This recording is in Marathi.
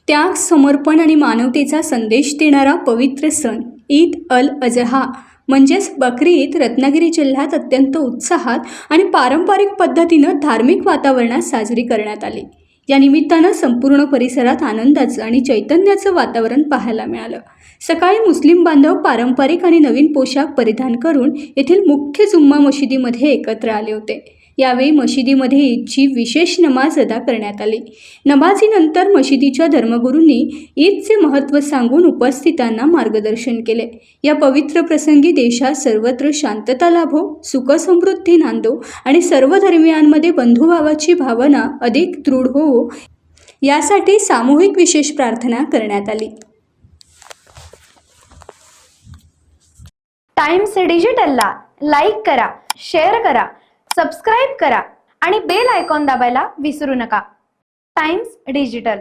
त्याग, समर्पण आणि मानवतेचा संदेश देणारा पवित्र सण ईद अल अजहा म्हणजेच बकरी ईद रत्नागिरी जिल्ह्यात अत्यंत उत्साहात आणि पारंपरिक पद्धतीनं धार्मिक वातावरणात साजरी करण्यात आली। या निमित्तानं संपूर्ण परिसरात आनंदाचं आणि चैतन्याचं वातावरण पाहायला मिळालं। सकाळी मुस्लिम बांधव पारंपरिक आणि नवीन पोशाख परिधान करून येथील मुख्य जुम्मा मशिदीमध्ये एकत्र आले होते। यावेळी मशिदीमध्ये ईदची विशेष नमाज अदा करण्यात आली। नमाजीनंतर मशिदीच्या धर्मगुरूंनी ईदचे महत्त्व सांगून उपस्थितांना मार्गदर्शन केले। या पवित्र प्रसंगी देशात सर्वत्र शांतता लाभो, सुख समृद्धी नांदो आणि सर्व धर्मियांमध्ये बंधुभावाची भावना अधिक दृढ हो, यासाठी सामूहिक विशेष प्रार्थना करण्यात आली। टाइम्स डिजिटलला लाईक करा, शेअर करा, सबस्क्राईब करा आणि बेल आयकॉन दाबायला विसरू नका। Times digital.